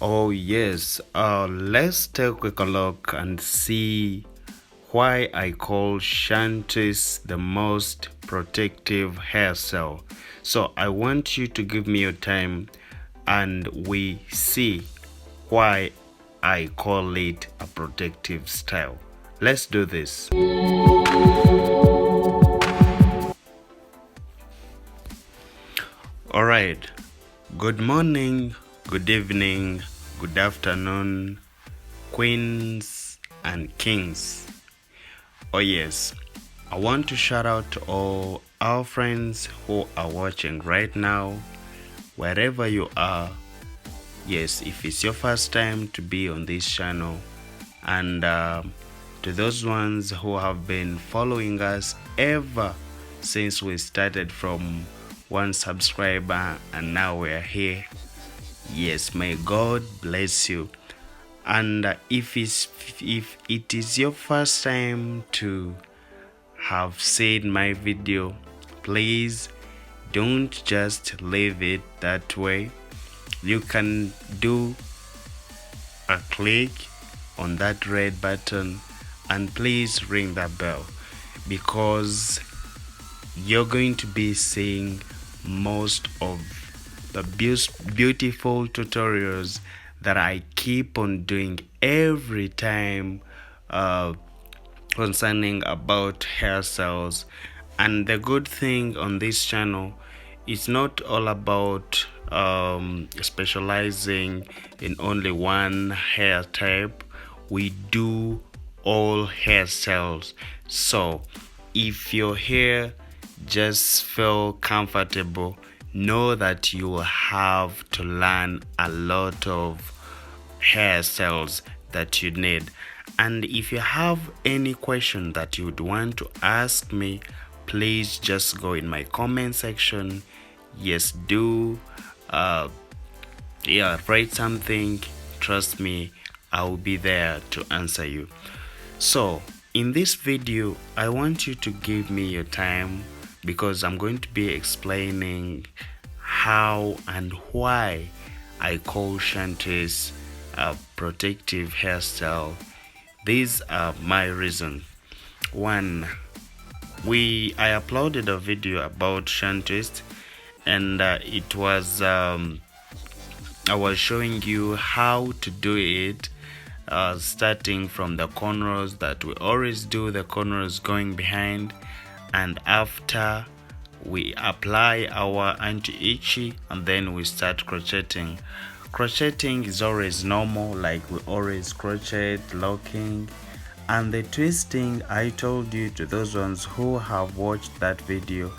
Oh yes, let's take a quick look and see why I call shanties the most protective hairstyle. So I want you to give me your time and we see why I call it a protective style. Let's do this. Alright, good morning, good evening, good afternoon, queens and kings. Oh yes, I want to shout out to all our friends who are watching right now, wherever you are. Yes, if it's your first time to be on this channel, and to those ones who have been following us ever since we started from one subscriber and now we're here. Yes, may God bless you. And if it is your first time to have seen my video, please don't just leave it that way. You can do a click on that red button and please ring that bell, because you're going to be seeing most of the beautiful tutorials that I keep on doing every time concerning about hairstyles. And the good thing on this channel, it's not all about specializing in only one hair type. We do all hairstyles. So if your hair just feel comfortable, know that you will have to learn a lot of hairstyles that you need. And if you have any question that you would want to ask me, please just go in my comment section. Yes, do write something. Trust me, I will be there to answer you. So in this video, I want you to give me your time, because I'm going to be explaining how and why I call shanties a protective hairstyle. These are my reasons. One, I uploaded a video about shanties, and it was I was showing you how to do it, starting from the cornrows that we always do, the cornrows going behind, and after we apply our anti-itchy, and then we start crocheting. Crocheting is always normal, like we always crochet, locking, and the twisting. I told you, to those ones who have watched that video,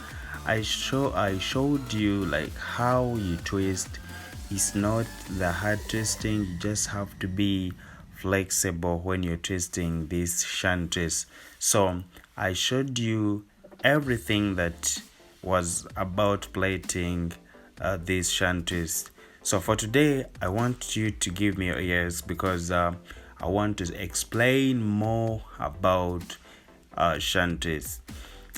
I showed you like how you twist. It's not the hard twisting, you just have to be flexible when you're twisting these shanties. So I showed you everything that was about plating these shanties. So for today, I want you to give me your ears, because I want to explain more about shanties.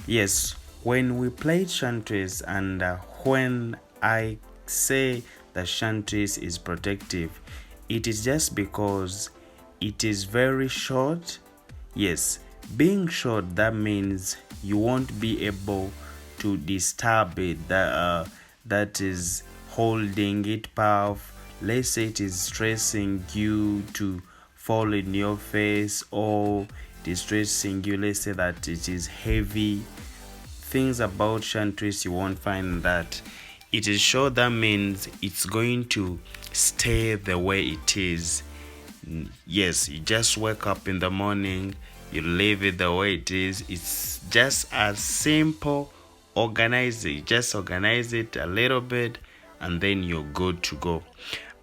Yes, when we plait shanties, and when I say that shanties is protective, it is just because it is very short. Yes, being short, that means you won't be able to disturb it. That is holding it puff. Let's say it is stressing you to fall in your face, or it is stressing you, let's say that it is heavy. Things about shanties you won't find that. It is short, that means it's going to stay the way it is. Yes, you just wake up in the morning, you leave it the way it is. It's just as simple. Organize it, just organize it a little bit, and then you're good to go.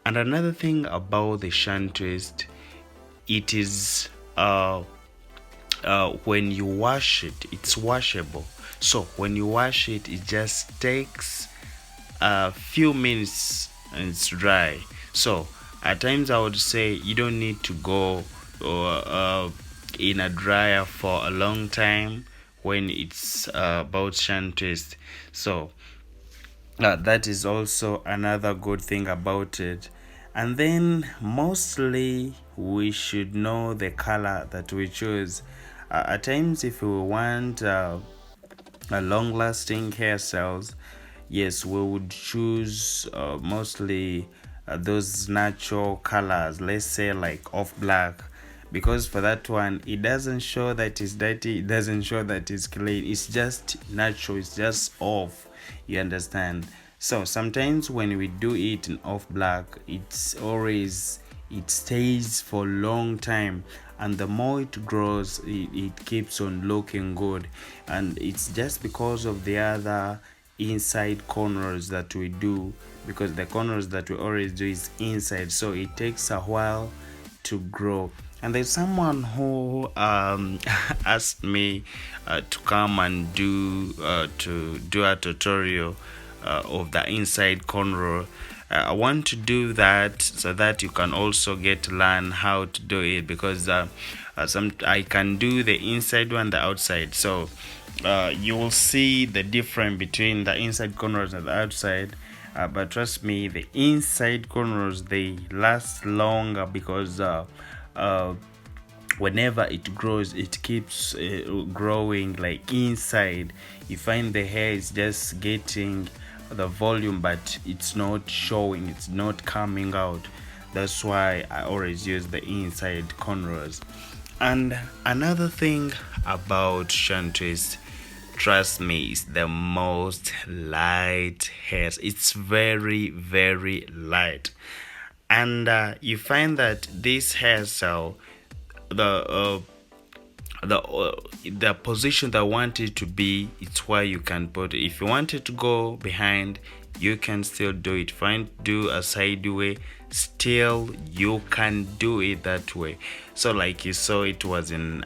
And another thing about the shan twist, it is when you wash it, it's washable. So when you wash it, it just takes a few minutes and it's dry. So at times I would say you don't need to go in a dryer for a long time when it's about shan twist. So that is also another good thing about it. And then mostly we should know the color that we choose. At times, if we want a long lasting hairstyles, yes, we would choose mostly those natural colors, let's say like off black, because for that one it doesn't show that it's dirty, it doesn't show that it's clean, it's just natural, it's just off, you understand. So sometimes when we do it in off black, it stays for a long time, and the more it grows, it keeps on looking good. And it's just because of the other inside corners that we do, because the corners that we always do is inside, so it takes a while to grow. And there's someone who asked me to come and do a tutorial of the inside cornrow. I want to do that so that you can also get to learn how to do it, because I can do the inside one, the outside. So you will see the difference between the inside cornrows and the outside. But trust me, the inside cornrows, they last longer, because whenever it grows, it keeps growing like inside. You find the hair is just getting the volume, but it's not showing, it's not coming out. That's why I always use the inside cornrows. And another thing about Shan twist, trust me, it's the most light hairs. It's very, very light. And you find that this hairstyle, the position that I want it to be, it's where you can put it. If you want it to go behind, you can still do it. If you want to do a side way, still you can do it that way. So like you saw, it was in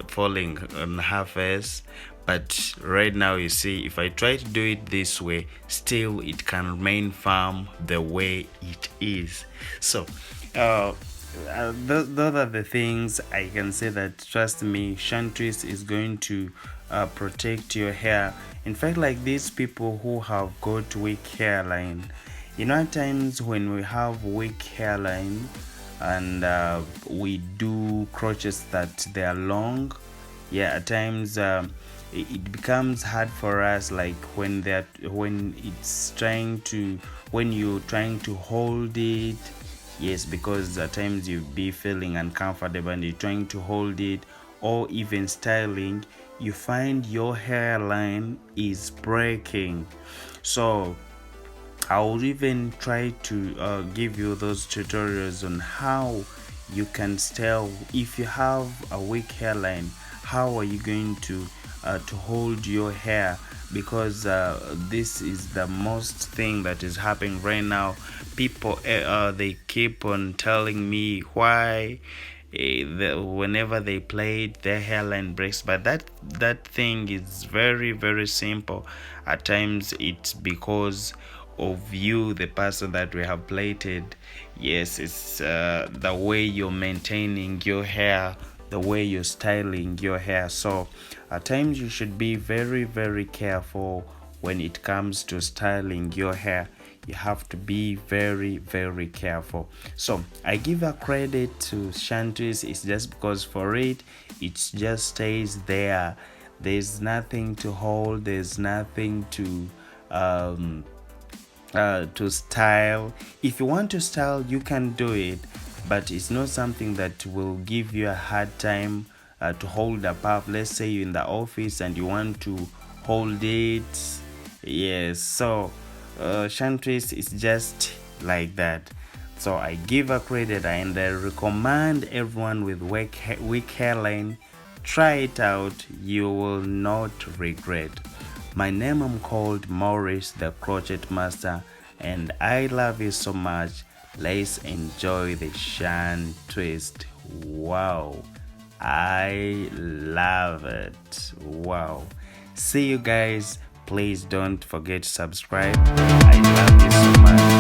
falling on half S, but right now you see, if I try to do it this way, still it can remain firm the way it is. So those are the things I can say that, trust me, Shan twist is going to protect your hair. In fact, like these people who have got weak hairline, at times when we have weak hairline and we do crotches that they are long, at times it becomes hard for us, like when you're trying to hold it. Yes, because at times you be feeling uncomfortable and you're trying to hold it, or even styling, you find your hairline is breaking. So I will even try to give you those tutorials on how you can style. If you have a weak hairline, how are you going to hold your hair? Because this is the most thing that is happening right now. People they keep on telling me why whenever they play it, their hairline breaks, but that thing is very, very simple. At times it's because of you, the person that we have plaited. Yes, it's the way you're maintaining your hair, the way you're styling your hair. So at times you should be very, very careful when it comes to styling your hair. You have to be very, very careful. So I give a credit to Shan twist. It's just because for it just stays there. There's nothing to hold, there's nothing to style. If you want to style, you can do it, but it's not something that will give you a hard time to hold a puff. Let's say you're in the office and you want to hold it. Yes, so Shan twist is just like that. So I give a credit, and I recommend everyone with weak hairline, try it out, you will not regret. My name, I'm called Maurice the Crochet Master, and I love you so much. Let's enjoy the Shan twist. Wow, I love it. Wow. See you guys. Please don't forget to subscribe. I love you so much.